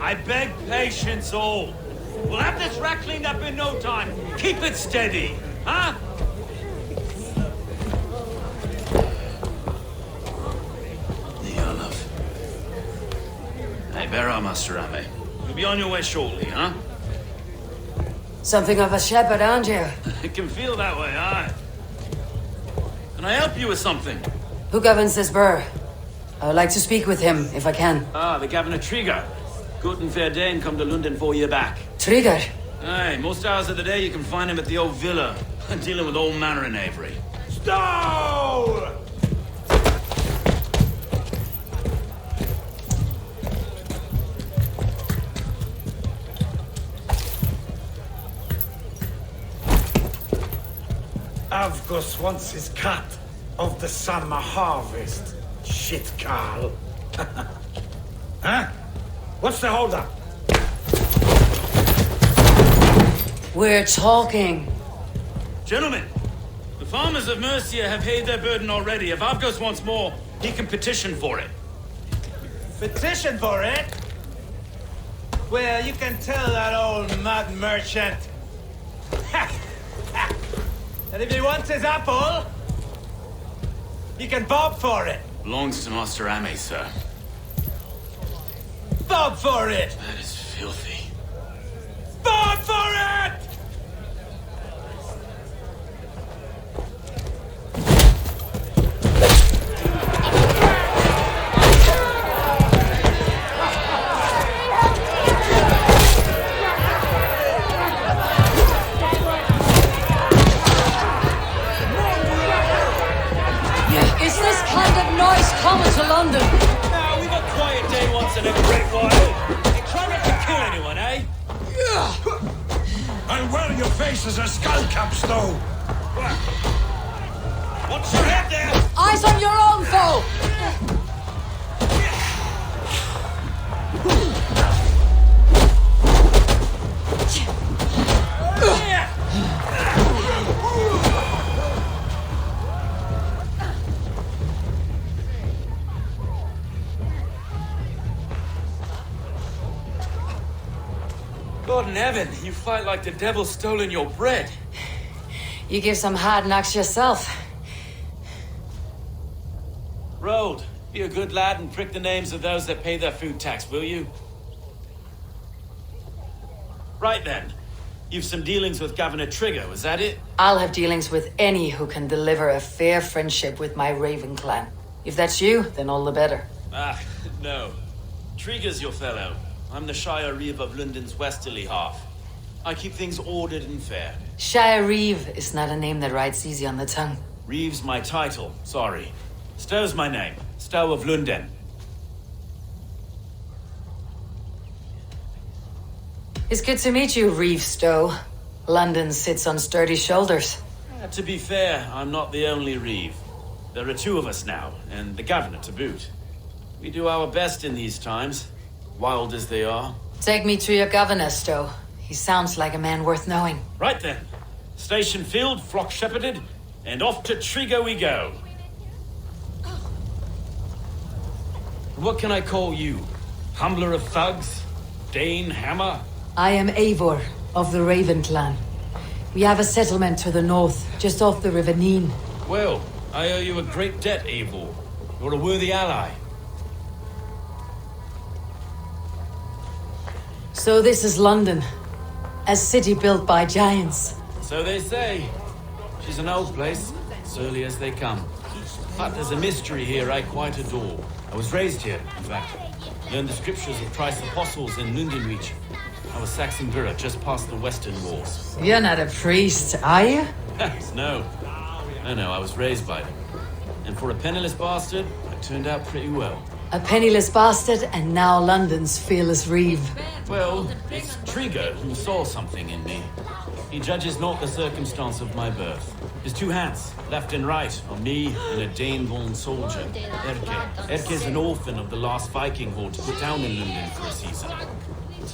I beg patience all. We'll have this rat cleaned up in no time. Keep it steady, huh? Hey, Vera, Master Ame. You'll be on your way shortly, huh? Something of a shepherd, aren't you? It can feel that way, aye. Can I help you with something? Who governs this burr? I would like to speak with him, if I can. Ah, the Governor Trigger. Good and fair Dane come to Lunden 4 year back. Trigger? Aye, most hours of the day you can find him at the old villa, dealing with all manner in Avery. Stowe! Avgus wants his cut of the summer harvest. Shit, Carl. Huh? What's the holdup? We're talking. Gentlemen, the farmers of Mercia have paid their burden already. If Avgos wants more, he can petition for it. Petition for it? Well, you can tell that old mud merchant. And if he wants his apple, he can bob for it. Belongs to Master Ame, sir. Bob for it! That is filthy. Bob for it! Is this kind of noise common to London? Now, we've a quiet day once in a great while. You try not to kill anyone, eh? And well, your face is a skull cap, Stowe. Watch your head there! Eyes on your own foe! God in heaven, you fight like the devil's stolen your bread. You give some hard knocks yourself. Rold, be a good lad and prick the names of those that pay their food tax, will you? Right then. You've some dealings with Governor Trigger, was that it? I'll have dealings with any who can deliver a fair friendship with my Raven clan. If that's you, then all the better. Ah, no. Trigger's your fellow. I'm the Shire Reeve of Lunden's westerly half. I keep things ordered and fair. Shire Reeve is not a name that rides easy on the tongue. Reeve's my title, sorry. Stowe's my name. Stowe of Lunden. It's good to meet you, Reeve Stowe. London sits on sturdy shoulders. To be fair, I'm not the only Reeve. There are two of us now, and the governor to boot. We do our best in these times, wild as they are. Take me to your governor, Stowe. He sounds like a man worth knowing. Right then. Station filled, flock shepherded, and off to Trigger we go. What can I call you? Humbler of thugs? Dane Hammer? I am Eivor, of the Raven clan. We have a settlement to the north, just off the River Neen. Well, I owe you a great debt, Eivor. You're a worthy ally. So this is London, a city built by giants. So they say. She's an old place, surly as they come. But there's a mystery here I quite adore. I was raised here, in fact. Learned the scriptures of Christ's apostles in Lunden region. I was Saxon Borough just past the Western Walls. You're not a priest, are you? No. No, I was raised by them. And for a penniless bastard, I turned out pretty well. A penniless bastard, and now London's fearless Reeve. Well, it's Trigger who saw something in me. He judges not the circumstance of my birth. His two hands, left and right, on me and a Dane-born soldier, Erke. Erke's an orphan of the last Viking horde put down in Lunden for a season.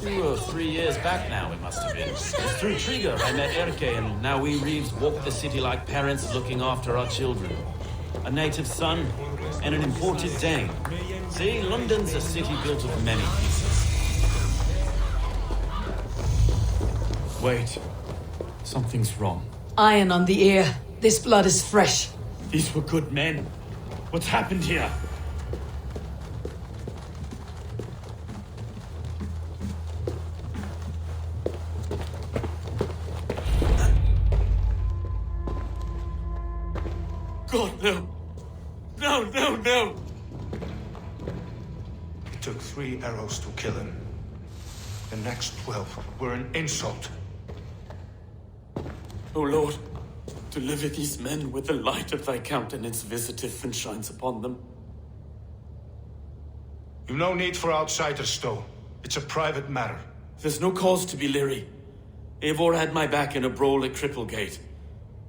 2 or 3 years back now, it must have been. It's through Trigger I met Erke, and now we Reeves walk the city like parents looking after our children. A native son and an imported Dane. See, London's a city built of many pieces. Wait. Something's wrong. Iron on the ear. This blood is fresh. These were good men. What's happened here? God, no. No, no, no! It took 3 arrows to kill him. The next 12 were an insult. O Lord, deliver these men with the light of thy countenance visiteth and shines upon them. You've no need for outsiders, Stowe. It's a private matter. There's no cause to be leery. Eivor had my back in a brawl at Cripplegate.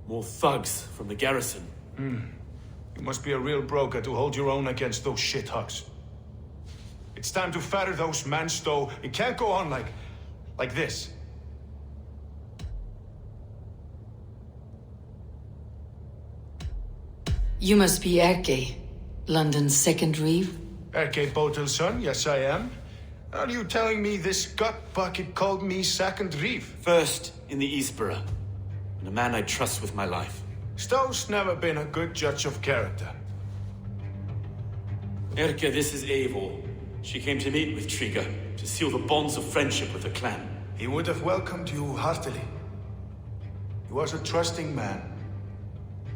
More thugs from the garrison. You must be a real broker to hold your own against those shithugs. It's time to fetter those men, Stowe. It can't go on like this. You must be Erke, London's second reeve. Erke Botel's son, yes I am. Are you telling me this gut bucket called me second reeve? First in the Eastborough, and a man I trust with my life. Stowe's never been a good judge of character. Erke, this is Eivor. She came to meet with Triga, to seal the bonds of friendship with the clan. He would have welcomed you heartily. He was a trusting man,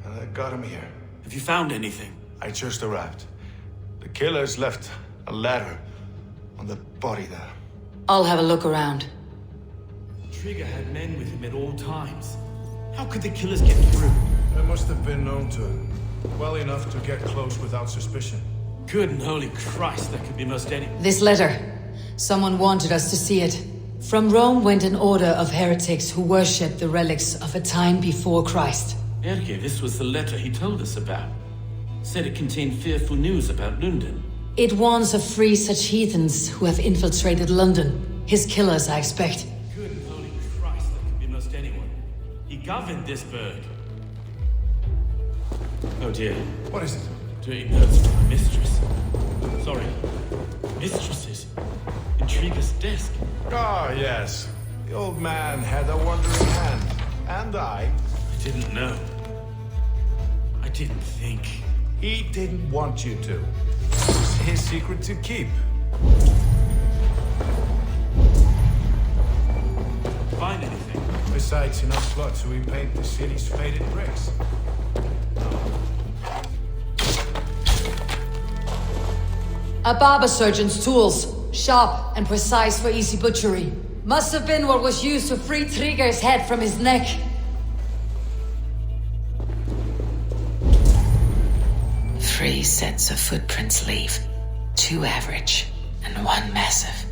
and I got him here. Have you found anything? I just arrived. The killers left a ladder on the body there. I'll have a look around. Triga had men with him at all times. How could the killers get through? I must have been known to him. Well enough to get close without suspicion. Good and holy Christ, that could be most any. This letter. Someone wanted us to see it. From Rome went an order of heretics who worshipped the relics of a time before Christ. Erke, this was the letter he told us about. Said it contained fearful news about Lunden. It warns of 3 such heathens who have infiltrated London. His killers, I expect. Good and holy Christ, that could be most anyone. He governed this burg. Oh dear. What is it? Dirty notes from a mistress. Sorry. Mistresses. Intrigue's desk. Ah, yes. The old man had a wandering hand. And I didn't know. I didn't think. He didn't want you to. It was his secret to keep. Find anything? Besides enough blood to repaint the city's faded bricks. A barber surgeon's tools. Sharp and precise for easy butchery. Must have been what was used to free Triga's head from his neck. Three sets of footprints leave. 2 average and 1 massive.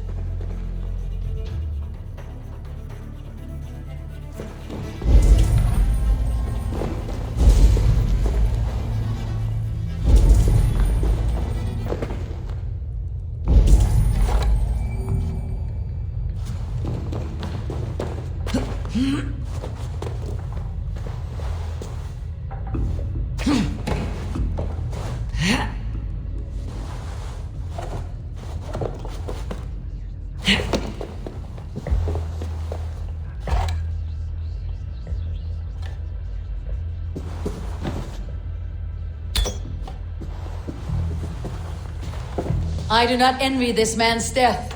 I do not envy this man's death.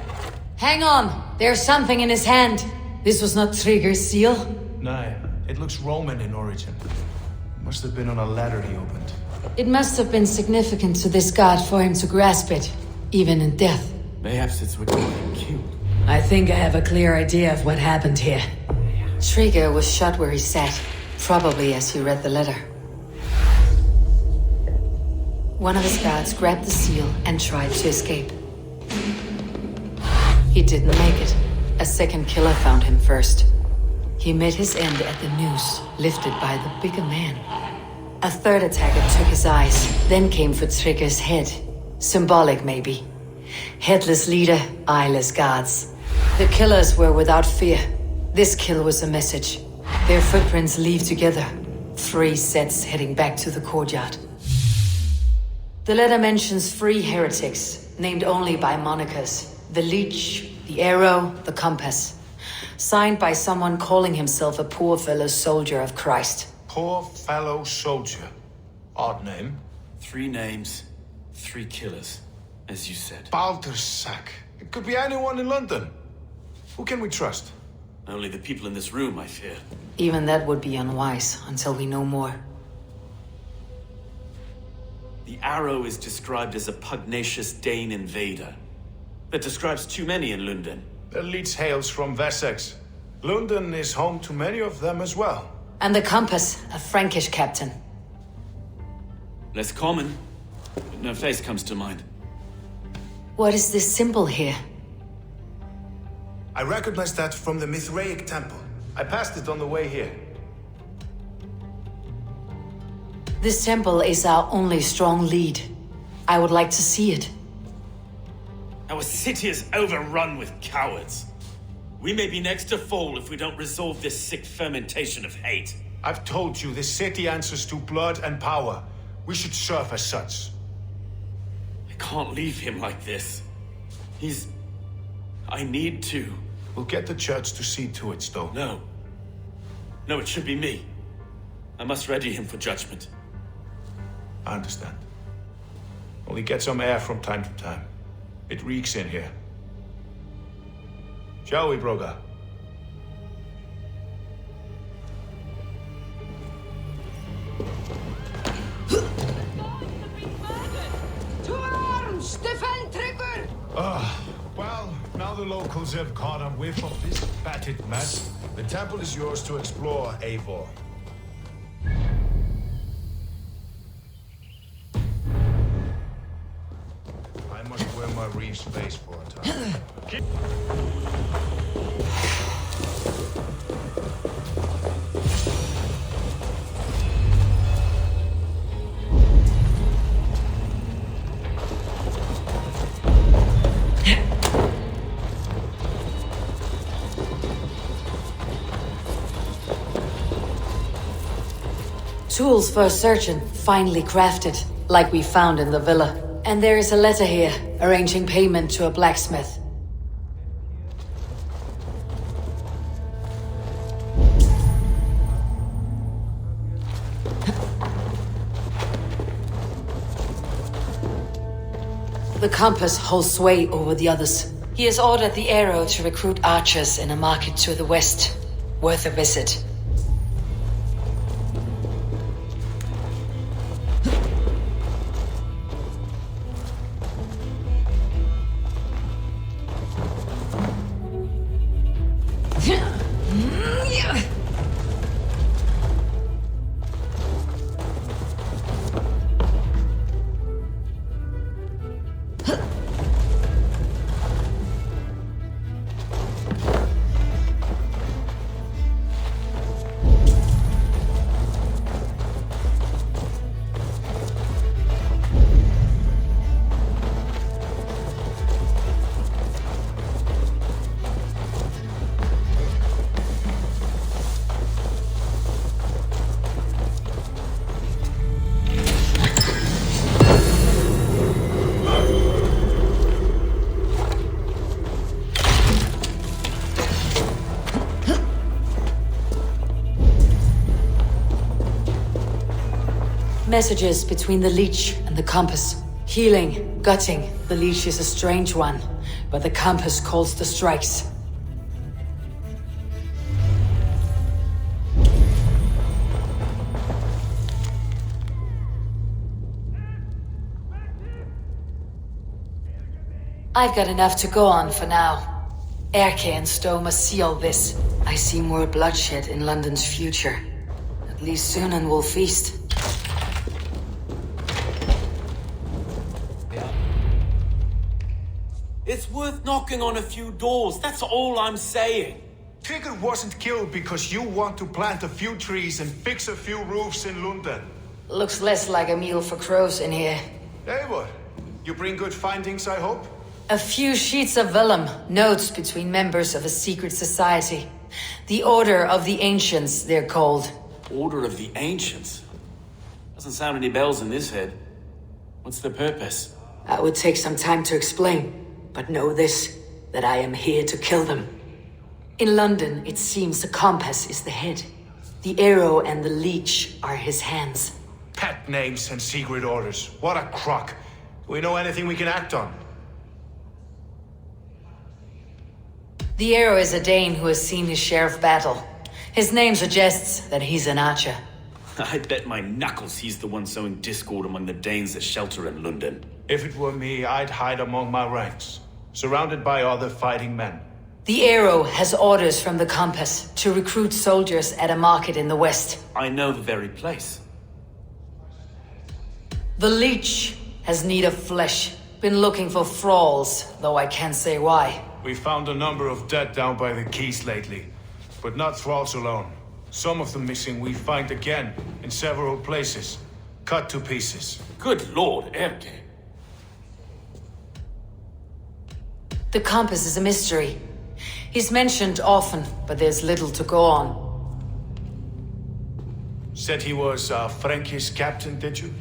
Hang on, there's something in his hand. This was not Trigger's seal. No, it looks Roman in origin. Must have been on a ladder he opened. It must have been significant to this god for him to grasp it, even in death. Mayhaps it's what got him killed. I think I have a clear idea of what happened here. Trigger was shot where he sat, probably as he read the letter. One of his guards grabbed the seal and tried to escape. He didn't make it. A second killer found him first. He met his end at the noose, lifted by the bigger man. A third attacker took his eyes, then came for Trigger's head. Symbolic, maybe. Headless leader, eyeless guards. The killers were without fear. This kill was a message. Their footprints leave together. 3 sets heading back to the courtyard. The letter mentions 3 heretics, named only by monikers. The Leech, the Arrow, the Compass. Signed by someone calling himself a poor fellow soldier of Christ. Poor fellow soldier. Odd name. 3 names, 3 killers, as you said. Baldersack. It could be anyone in London. Who can we trust? Only the people in this room, I fear. Even that would be unwise until we know more. The Arrow is described as a pugnacious Dane invader. That describes too many in Lunden. The leech hails from Wessex. Lunden is home to many of them as well. And the Compass, a Frankish captain. Less common, but no face comes to mind. What is this symbol here? I recognize that from the Mithraic temple. I passed it on the way here. This temple is our only strong lead. I would like to see it. Our city is overrun with cowards. We may be next to fall if we don't resolve this sick fermentation of hate. I've told you, this city answers to blood and power. We should serve as such. I can't leave him like this. I need to. We'll get the church to see to it, Stowe. No. No, it should be me. I must ready him for judgment. I understand. Only get some air from time to time. It reeks in here. Shall we, Broga? To arms! Defend Trigger! Well, now the locals have caught a whiff of this fatted mess. The temple is yours to explore, Eivor. I must wear my reef's face for a time. Tools for a surgeon, finely crafted, like we found in the villa. And there is a letter here, arranging payment to a blacksmith. The Compass holds sway over the others. He has ordered the Arrow to recruit archers in a market to the west. Worth a visit. Messages between the Leech and the Compass. Healing, gutting. The Leech is a strange one, but the Compass calls the strikes. I've got enough to go on for now. Erke and Stowe must see all this. I see more bloodshed in London's future. At least Sunan will feast. It's worth knocking on a few doors, that's all I'm saying. Trigger wasn't killed because you want to plant a few trees and fix a few roofs in Lunden. Looks less like a meal for crows in here. Eivor, you bring good findings, I hope? A few sheets of vellum, notes between members of a secret society. The Order of the Ancients, they're called. Order of the Ancients? Doesn't sound any bells in this head. What's the purpose? That would take some time to explain, but know this, that I am here to kill them. In London, it seems the compass is the head. The arrow and the leech are his hands. Pet names and secret orders. What a crock. Do we know anything we can act on? The arrow is a Dane who has seen his share of battle. His name suggests that he's an archer. I bet my knuckles he's the one sowing discord among the Danes that shelter in Lunden. If it were me, I'd hide among my ranks, surrounded by other fighting men. The arrow has orders from the compass to recruit soldiers at a market in the west. I know the very place. The leech has need of flesh. Been looking for thralls, though I can't say why. We found a number of dead down by the quays lately, but not thralls alone. Some of the missing we find again in several places, cut to pieces. Good lord, Erke. The compass is a mystery. He's mentioned often, but there's little to go on. Said he was a Frankish captain, did you?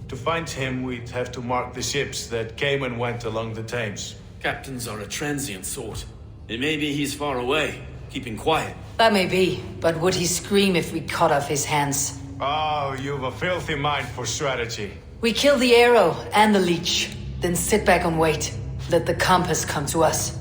To find him, we'd have to mark the ships that came and went along the Thames. Captains are a transient sort. It may be he's far away, keeping quiet. That may be, but would he scream if we cut off his hands? Oh, you've a filthy mind for strategy. We kill the arrow and the leech, then sit back and wait. Let the compass come to us.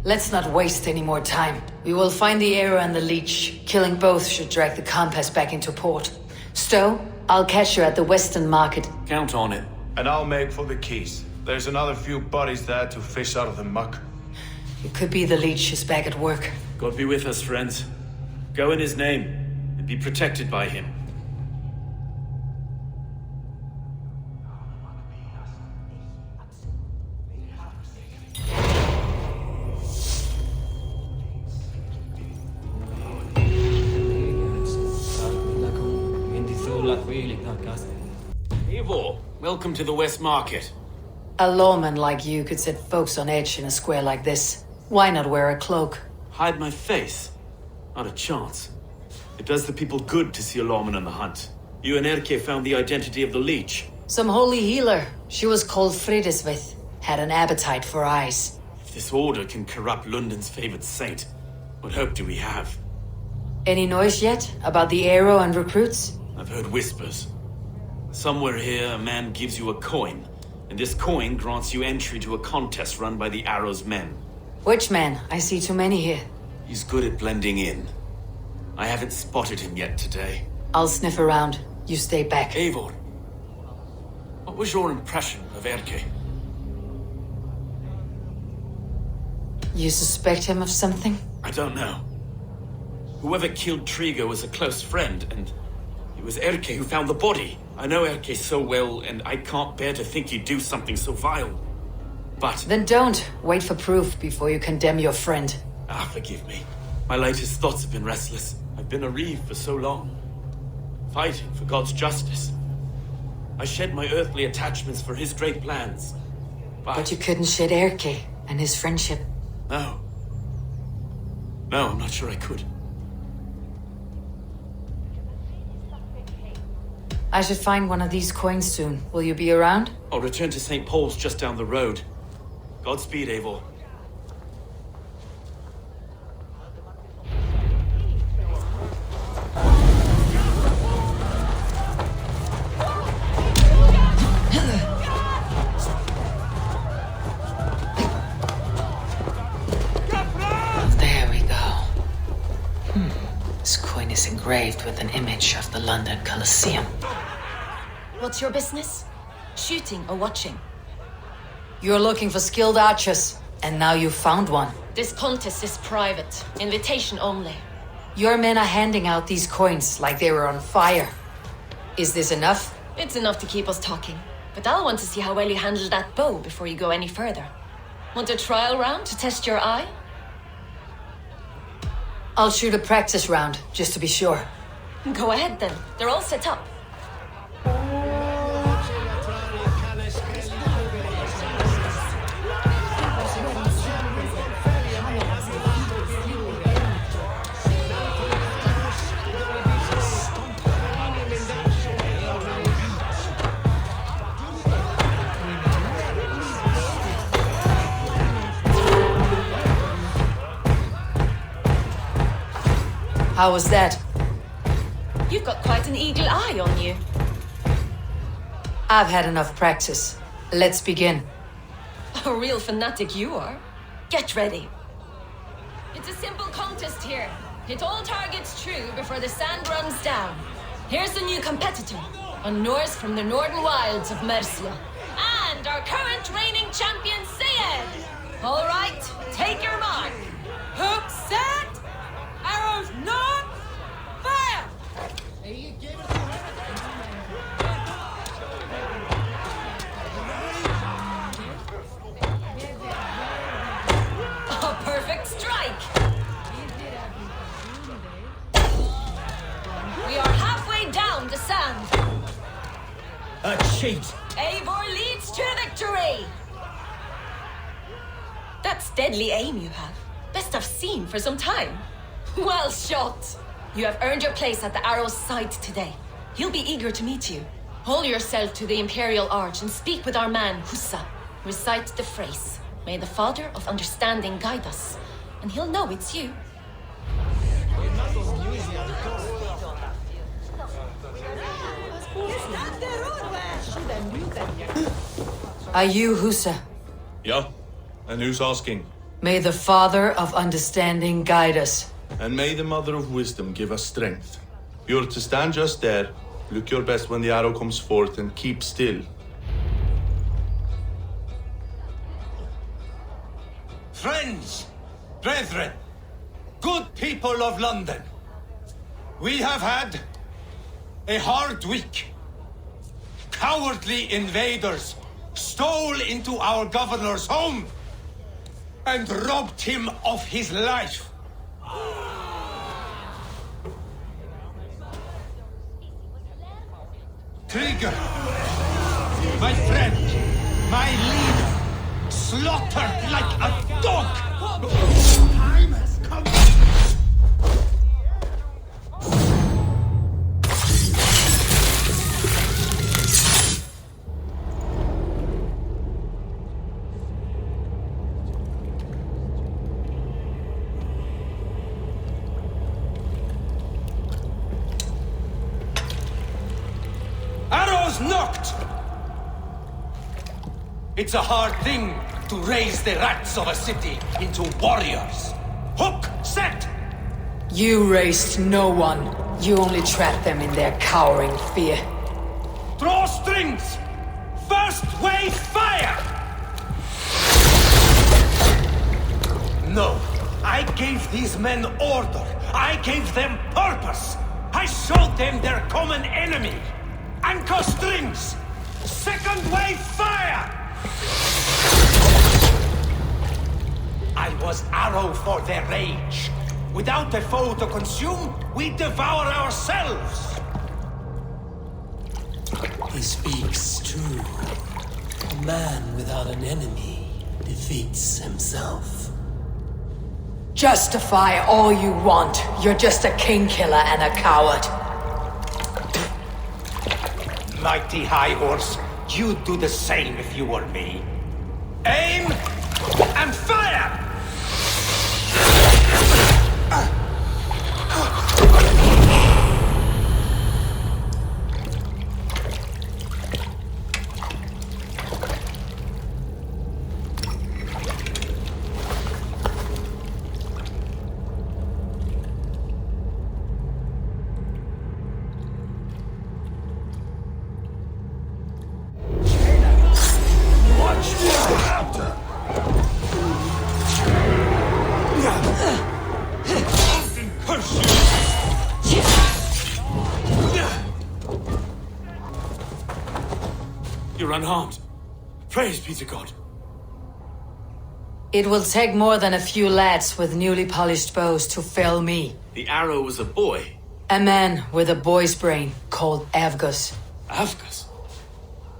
Let's not waste any more time. We will find the arrow and the leech. Killing both should drag the compass back into port. Stowe, I'll catch you at the Western Market. Count on it. And I'll make for the quays. There's another few bodies there to fish out of the muck. It could be the leech is back at work. God be with us, friends. Go in his name, and be protected by him. Eivor, welcome to the West Market. A lawman like you could set folks on edge in a square like this. Why not wear a cloak? Hide my face? Not a chance. It does the people good to see a lawman on the hunt. You and Erke found the identity of the leech. Some holy healer. She was called Fridesvith. Had an appetite for eyes. If this order can corrupt Lunden's favorite saint, what hope do we have? Any noise yet about the arrow and recruits? I've heard whispers. Somewhere here, a man gives you a coin, and this coin grants you entry to a contest run by the Arrow's men. Which man? I see too many here. He's good at blending in. I haven't spotted him yet today. I'll sniff around. You stay back. Eivor, what was your impression of Erke? You suspect him of something? I don't know. Whoever killed Trigo was a close friend, and it was Erke who found the body. I know Erke so well, and I can't bear to think he'd do something so vile. But... Then don't. Wait for proof before you condemn your friend. Forgive me. My latest thoughts have been restless. I've been a reeve for so long. Fighting for God's justice. I shed my earthly attachments for his great plans. But you couldn't shed Erke and his friendship. No. No, I'm not sure I could. I should find one of these coins soon. Will you be around? I'll return to St. Paul's just down the road. Godspeed, Eivor. There we go. This coin is engraved with an image of the London Colosseum. What's your business? Shooting or watching? You're looking for skilled archers, and now you've found one. This contest is private. Invitation only. Your men are handing out these coins like they were on fire. Is this enough? It's enough to keep us talking. But I'll want to see how well you handle that bow before you go any further. Want a trial round to test your eye? I'll shoot a practice round, just to be sure. Go ahead then. They're all set up. How was that? You've got quite an eagle eye on you. I've had enough practice. Let's begin. A real fanatic you are. Get ready. It's a simple contest here. Hit all targets true before the sand runs down. Here's the new competitor, a Norse from the northern wilds of Mercia. And our current reigning champion, Sayed. All right, take your mark. Hook set, arrows knock, fire! A perfect strike! We are halfway down the sand. A cheat! Eivor leads to victory! That's deadly aim you have. Best I've seen for some time. Well shot! You have earned your place at the arrow's side today. He'll be eager to meet you. Hold yourself to the Imperial Arch and speak with our man, Husa. Recite the phrase. May the Father of Understanding guide us. And he'll know it's you. Are you Husa? Yeah? And who's asking? May the Father of Understanding guide us. And may the Mother of Wisdom give us strength. You're to stand just there, look your best when the arrow comes forth, and keep still. Friends, brethren, good people of London, we have had a hard week. Cowardly invaders stole into our governor's home and robbed him of his life. Trigger, my friend, my leader, slaughtered like a dog. Time has come. Knocked! It's a hard thing to raise the rats of a city into warriors. Hook, set! You raised no one. You only trapped them in their cowering fear. Draw strings! First wave fire! No, I gave these men order. I gave them purpose. I showed them their common enemy. Anchor strings! Second wave fire! I was arrow for their rage. Without a foe to consume, we devour ourselves. He speaks true. A man without an enemy defeats himself. Justify all you want. You're just a king killer and a coward. Mighty High Horse, you'd do the same if you were me. Aim and fire! You're unharmed. Praise be to God. It will take more than a few lads with newly polished bows to fell me. The arrow was a boy. A man with a boy's brain called Avgus. Avgus?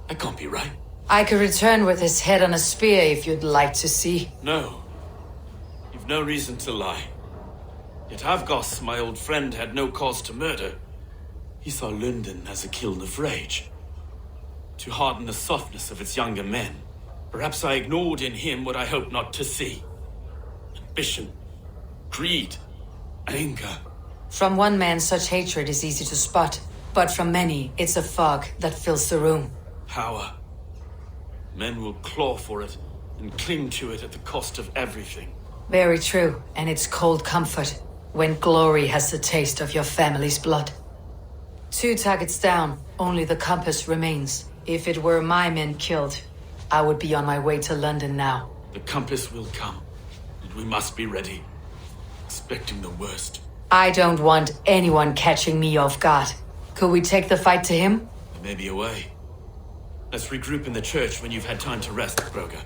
That can't be right. I could return with his head on a spear if you'd like to see. No. You've no reason to lie. Yet Avgos, my old friend, had no cause to murder. He saw Lunden as a kiln of rage. To harden the softness of its younger men. Perhaps I ignored in him what I hoped not to see. Ambition, greed, anger, From one man, such hatred is easy to spot, but from many, it's a fog that fills the room. Power. Men will claw for it and cling to it at the cost of everything. Very true, and it's cold comfort when glory has the taste of your family's blood. 2 targets down, only the compass remains. If it were my men killed, I would be on my way to London now. The compass will come, and we must be ready, expecting the worst. I don't want anyone catching me off guard. Could we take the fight to him? There may be a way. Let's regroup in the church when you've had time to rest, Broga.